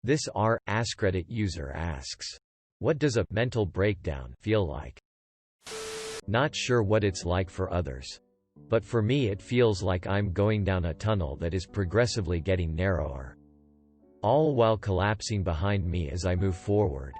This AskReddit user asks, what does a mental breakdown feel like? Not sure what it's like for others. But for me it feels like I'm going down a tunnel that is progressively getting narrower. All while collapsing behind me as I move forward.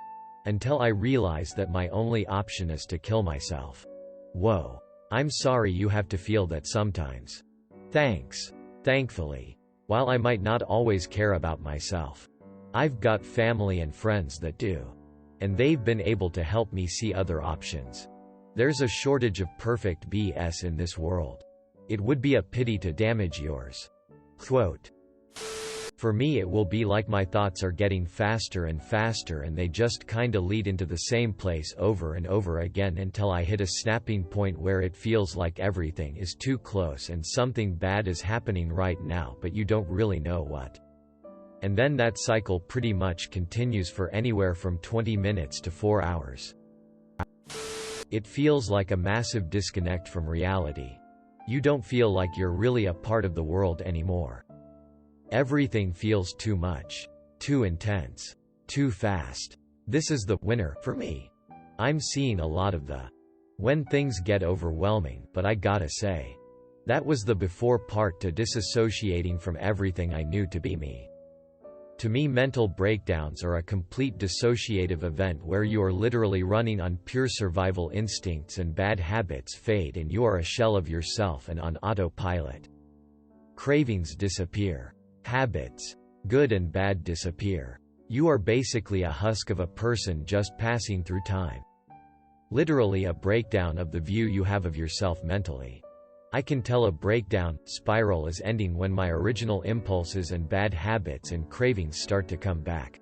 Until I realize that my only option is to kill myself. Whoa. I'm sorry you have to feel that sometimes. Thanks. Thankfully. While I might not always care about myself, I've got family and friends that do. And they've been able to help me see other options. There's a shortage of perfect BS in this world. It would be a pity to damage yours. Quote. For me it will be like my thoughts are getting faster and faster and they just kinda lead into the same place over and over again until I hit a snapping point where it feels like everything is too close and something bad is happening right now but you don't really know what. And then that cycle pretty much continues for anywhere from 20 minutes to 4 hours. It feels like a massive disconnect from reality. You don't feel like you're really a part of the world anymore. Everything feels too much, too intense, too fast. This is the winner for me. I'm seeing a lot of the when things get overwhelming, but I gotta say, that was the before part to disassociating from everything I knew to be me. To me, mental breakdowns are a complete dissociative event where you are literally running on pure survival instincts and bad habits fade and you are a shell of yourself and on autopilot. Cravings disappear. Habits, good and bad, disappear. You are basically a husk of a person just passing through time. Literally a breakdown of the view you have of yourself mentally. I can tell a breakdown spiral is ending when my original impulses and bad habits and cravings start to come back.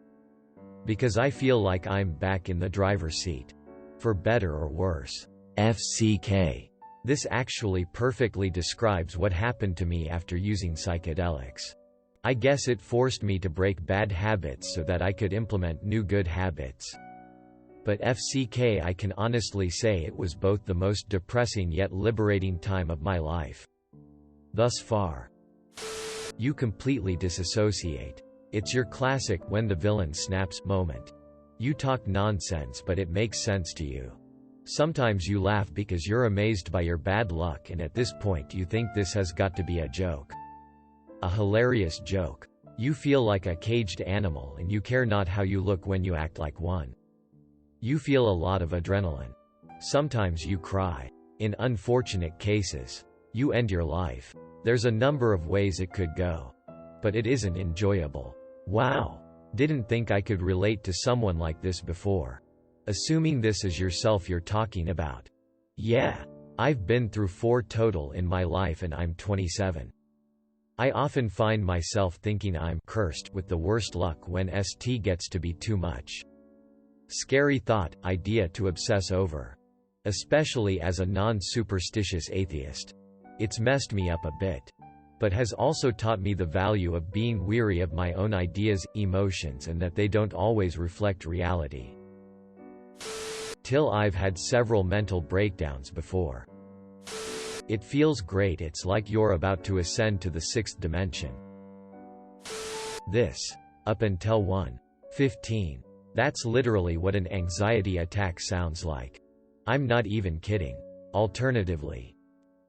Because I feel like I'm back in the driver's seat. For better or worse. FCK. This actually perfectly describes what happened to me after using psychedelics. I guess it forced me to break bad habits so that I could implement new good habits. But FCK, I can honestly say it was both the most depressing yet liberating time of my life. Thus far. You completely disassociate. It's your classic when the villain snaps moment. You talk nonsense but it makes sense to you. Sometimes you laugh because you're amazed by your bad luck and at this point you think this has got to be a joke. A hilarious joke. You feel like a caged animal and you care not how you look when you act like one. You feel a lot of adrenaline. Sometimes you cry. In unfortunate cases, you end your life. There's a number of ways it could go. But it isn't enjoyable. Wow. Didn't think I could relate to someone like this before. Assuming this is yourself you're talking about. Yeah. I've been through 4 total in my life and I'm 27. I often find myself thinking I'm cursed with the worst luck when ST gets to be too much. Scary thought, idea to obsess over. Especially as a non-superstitious atheist. It's messed me up a bit. But has also taught me the value of being weary of my own ideas, emotions and that they don't always reflect reality. Till I've had several mental breakdowns before. It feels great, it's like you're about to ascend to the 6th dimension. This. Up until 1:15. That's literally what an anxiety attack sounds like. I'm not even kidding. Alternatively.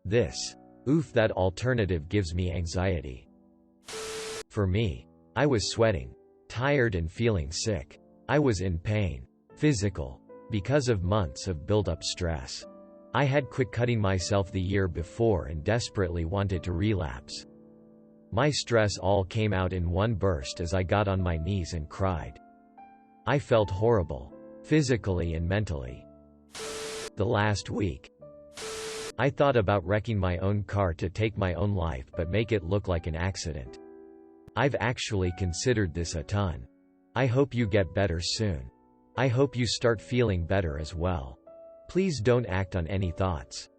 This. Oof, that alternative gives me anxiety. For me. I was sweating. Tired and feeling sick. I was in pain. Physical. Because of months of built-up stress. I had quit cutting myself the year before and desperately wanted to relapse. My stress all came out in one burst as I got on my knees and cried. I felt horrible. Physically and mentally. The last week. I thought about wrecking my own car to take my own life but make it look like an accident. I've actually considered this a ton. I hope you get better soon. I hope you start feeling better as well. Please don't act on any thoughts.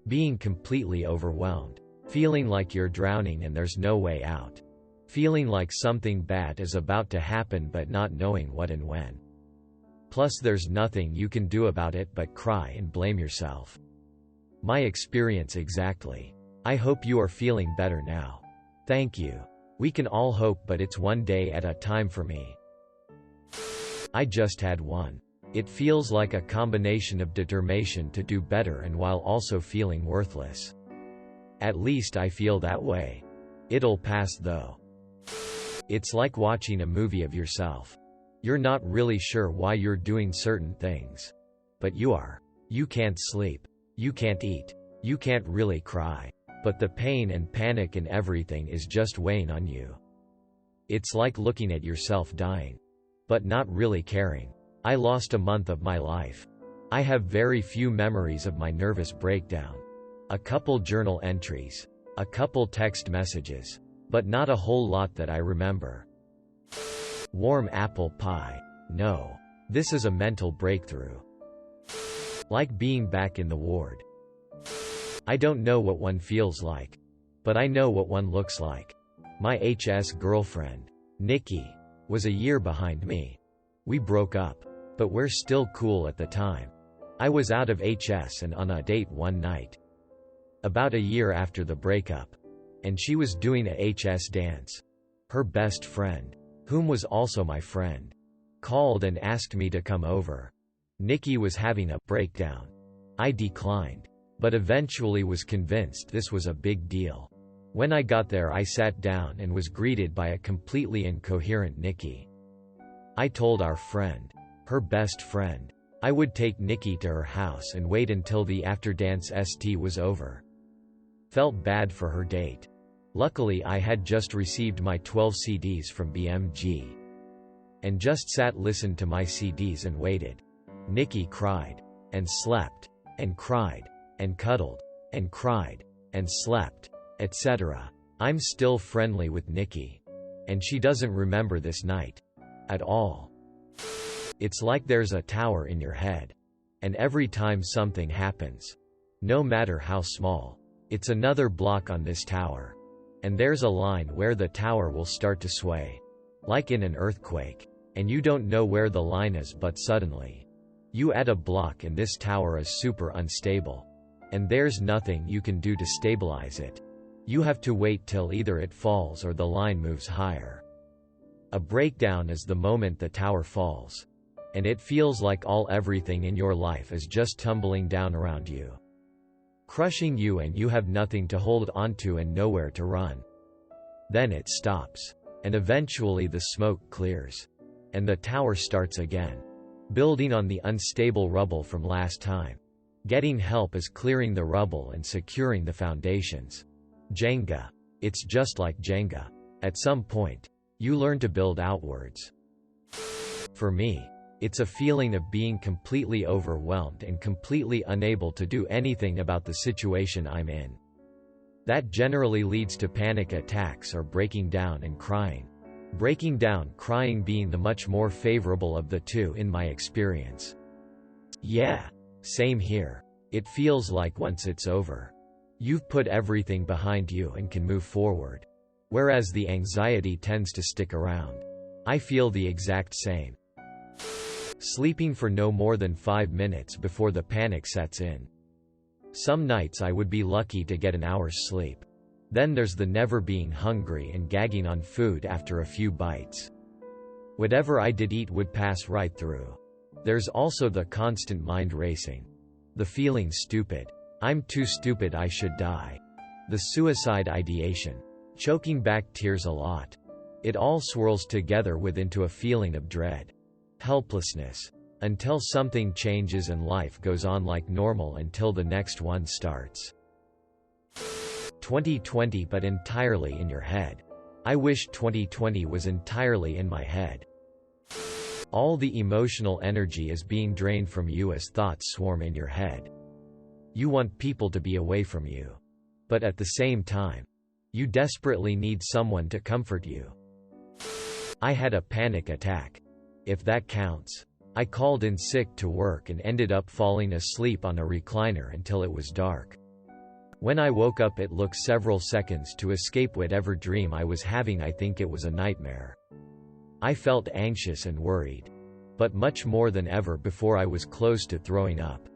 Being completely overwhelmed. Feeling like you're drowning and there's no way out. Feeling like something bad is about to happen but not knowing what and when. Plus there's nothing you can do about it but cry and blame yourself. My experience exactly. I hope you are feeling better now. Thank you. We can all hope, but it's one day at a time for me. I just had one. It feels like a combination of determination to do better and while also feeling worthless. At least I feel that way. It'll pass though. It's like watching a movie of yourself. You're not really sure why you're doing certain things. But you are. You can't sleep. You can't eat. You can't really cry. But the pain and panic and everything is just weighing on you. It's like looking at yourself dying. But not really caring. I lost a month of my life. I have very few memories of my nervous breakdown. A couple journal entries. A couple text messages. But not a whole lot that I remember. Warm apple pie. No. This is a mental breakthrough. Like being back in the ward. I don't know what one feels like. But I know what one looks like. My HS girlfriend, Nikki, was a year behind me. We broke up. But we're still cool at the time. I was out of HS and on a date one night. About a year after the breakup. And she was doing a HS dance. Her best friend, whom was also my friend, called and asked me to come over. Nikki was having a breakdown. I declined, but eventually was convinced this was a big deal. When I got there, I sat down and was greeted by a completely incoherent Nikki. I told our friend, her best friend, I would take Nikki to her house and wait until the after-dance ST was over. Felt bad for her date. Luckily I had just received my 12 CDs from BMG. And just listened to my CDs and waited. Nikki cried. And slept. And cried. And cuddled. And cried. And slept. Etc. I'm still friendly with Nikki. And she doesn't remember this night. At all. It's like there's a tower in your head. And every time something happens, no matter how small, it's another block on this tower. And there's a line where the tower will start to sway. Like in an earthquake. And you don't know where the line is, but suddenly you add a block and this tower is super unstable. And there's nothing you can do to stabilize it. You have to wait till either it falls or the line moves higher. A breakdown is the moment the tower falls. And it feels like everything in your life is just tumbling down around you. Crushing you, and you have nothing to hold onto and nowhere to run. Then it stops. And eventually the smoke clears. And the tower starts again. Building on the unstable rubble from last time. Getting help is clearing the rubble and securing the foundations. Jenga. It's just like Jenga. At some point, you learn to build outwards. For me, it's a feeling of being completely overwhelmed and completely unable to do anything about the situation I'm in. That generally leads to panic attacks or breaking down and crying. Breaking down, crying being the much more favorable of the two in my experience. Yeah, same here. It feels like once it's over, you've put everything behind you and can move forward. Whereas the anxiety tends to stick around. I feel the exact same. Sleeping for no more than 5 minutes before the panic sets in. Some nights I would be lucky to get an hour's sleep. Then there's the never being hungry and gagging on food after a few bites. Whatever I did eat would pass right through. There's also the constant mind racing. The feeling stupid. I'm too stupid, I should die. The suicide ideation. Choking back tears a lot. It all swirls together into a feeling of dread. Helplessness. Until something changes and life goes on like normal until the next one starts. 2020, but entirely in your head. I wish 2020 was entirely in my head. All the emotional energy is being drained from you as thoughts swarm in your head. You want people to be away from you. But at the same time, you desperately need someone to comfort you. I had a panic attack. If that counts. I called in sick to work and ended up falling asleep on a recliner until it was dark. When I woke up, it took several seconds to escape whatever dream I was having. I think it was a nightmare. I felt anxious and worried. But much more than ever before. I was close to throwing up.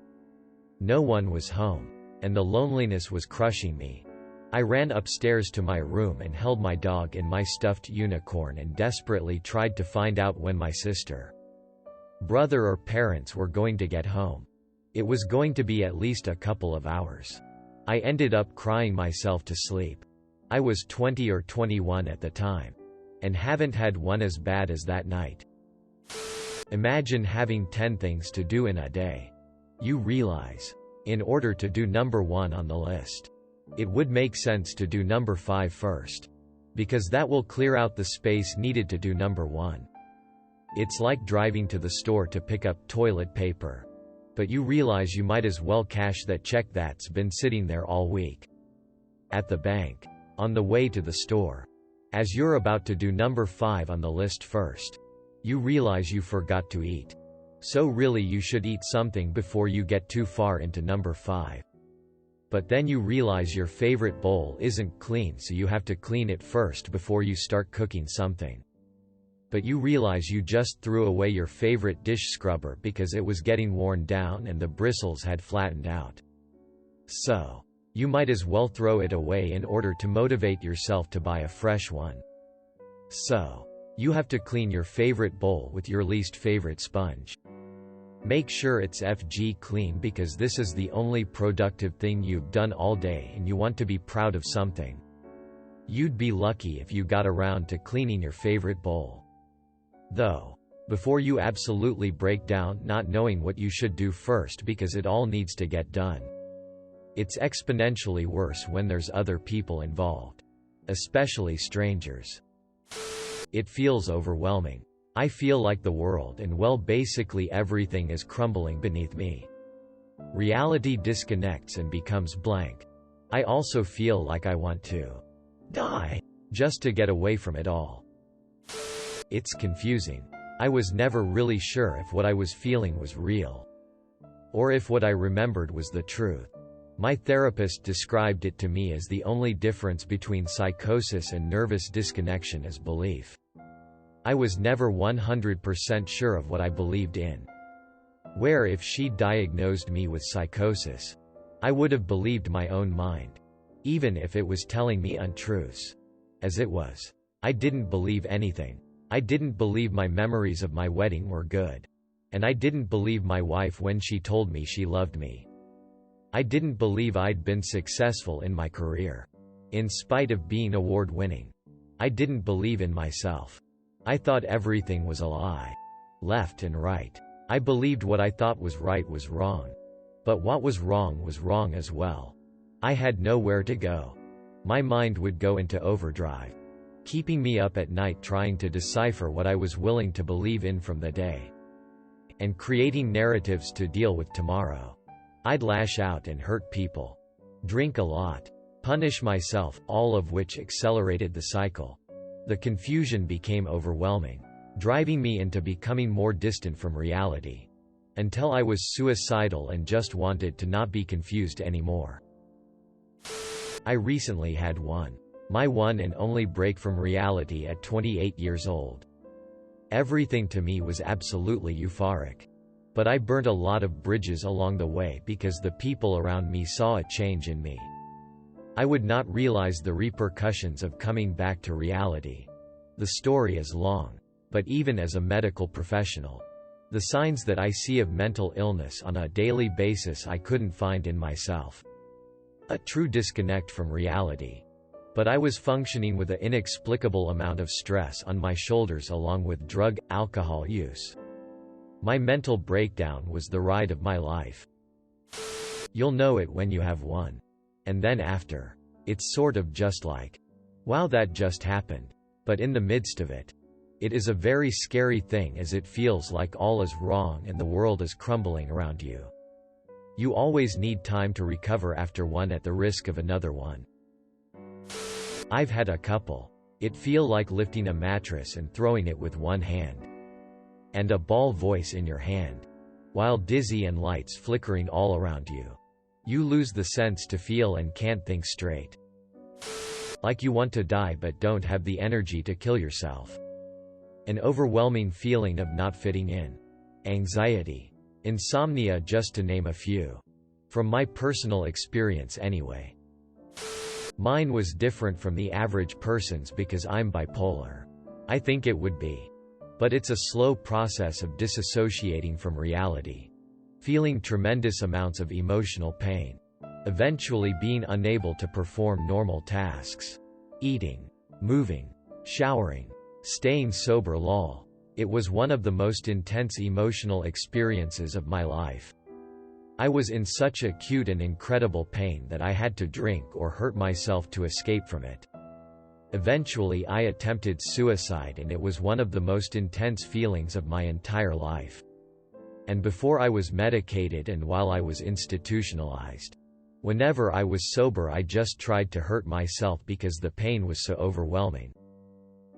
No one was home. And the loneliness was crushing me. I ran upstairs to my room and held my dog in my stuffed unicorn and desperately tried to find out when my sister, brother or parents were going to get home. It was going to be at least a couple of hours. I ended up crying myself to sleep. I was 20 or 21 at the time, and haven't had one as bad as that night. Imagine having 10 things to do in a day. You realize, in order to do number 1 on the list, it would make sense to do number 5 first, because that will clear out the space needed to do number 1. It's like driving to the store to pick up toilet paper, but you realize you might as well cash that check that's been sitting there all week. At the bank, on the way to the store, as you're about to do number 5 on the list first, you realize you forgot to eat. So really you should eat something before you get too far into number 5. But then you realize your favorite bowl isn't clean, so you have to clean it first before you start cooking something. But you realize you just threw away your favorite dish scrubber because it was getting worn down and the bristles had flattened out. So, you might as well throw it away in order to motivate yourself to buy a fresh one. So, you have to clean your favorite bowl with your least favorite sponge. Make sure it's FG clean because this is the only productive thing you've done all day and you want to be proud of something. You'd be lucky if you got around to cleaning your favorite bowl. Though, before you absolutely break down not knowing what you should do first because it all needs to get done. It's exponentially worse when there's other people involved. Especially strangers. It feels overwhelming. I feel like the world and basically everything is crumbling beneath me. Reality disconnects and becomes blank. I also feel like I want to die just to get away from it all. It's confusing. I was never really sure if what I was feeling was real, or if what I remembered was the truth. My therapist described it to me as the only difference between psychosis and nervous disconnection is belief. I was never 100% sure of what I believed in. Where if she diagnosed me with psychosis, I would have believed my own mind, even if it was telling me untruths. As it was, I didn't believe anything. I didn't believe my memories of my wedding were good. And I didn't believe my wife when she told me she loved me. I didn't believe I'd been successful in my career, in spite of being award-winning. I didn't believe in myself. I thought everything was a lie. Left and right. I believed what I thought was right was wrong. But what was wrong as well. I had nowhere to go. My mind would go into overdrive, keeping me up at night trying to decipher what I was willing to believe in from the day, and creating narratives to deal with tomorrow. I'd lash out and hurt people, drink a lot, punish myself, all of which accelerated the cycle. The confusion became overwhelming, driving me into becoming more distant from reality, until I was suicidal and just wanted to not be confused anymore. I recently had my one and only break from reality at 28 years old. Everything to me was absolutely euphoric. But I burnt a lot of bridges along the way because the people around me saw a change in me. I would not realize the repercussions of coming back to reality. The story is long. But even as a medical professional, the signs that I see of mental illness on a daily basis I couldn't find in myself. A true disconnect from reality. But I was functioning with an inexplicable amount of stress on my shoulders along with drug, alcohol use. My mental breakdown was the ride of my life. You'll know it when you have one. And then after, it's sort of just like, wow, that just happened. But in the midst of it, it is a very scary thing as it feels like all is wrong and the world is crumbling around you. You always need time to recover after one at the risk of another one. I've had a couple. It feel like lifting a mattress and throwing it with one hand. And a ball voice in your hand. While dizzy and lights flickering all around you. You lose the sense to feel and can't think straight. Like you want to die but don't have the energy to kill yourself. An overwhelming feeling of not fitting in. Anxiety. Insomnia, just to name a few. From my personal experience anyway. Mine was different from the average person's because I'm bipolar. I think it would be. But it's a slow process of disassociating from reality. Feeling tremendous amounts of emotional pain. Eventually being unable to perform normal tasks. Eating. Moving. Showering. Staying sober. Lol. It was one of the most intense emotional experiences of my life. I was in such acute and incredible pain that I had to drink or hurt myself to escape from it. Eventually I attempted suicide, and it was one of the most intense feelings of my entire life. And before I was medicated and while I was institutionalized. Whenever I was sober I just tried to hurt myself because the pain was so overwhelming.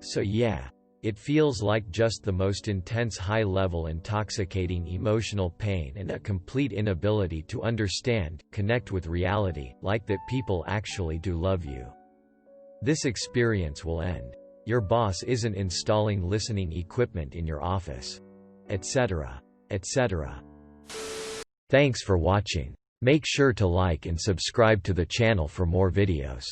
So yeah. It feels like just the most intense high-level intoxicating emotional pain and a complete inability to understand, connect with reality, like that people actually do love you. This experience will end. Your boss isn't installing listening equipment in your office. Etc. Etc. Thanks for watching. Make sure to like and subscribe to the channel for more videos.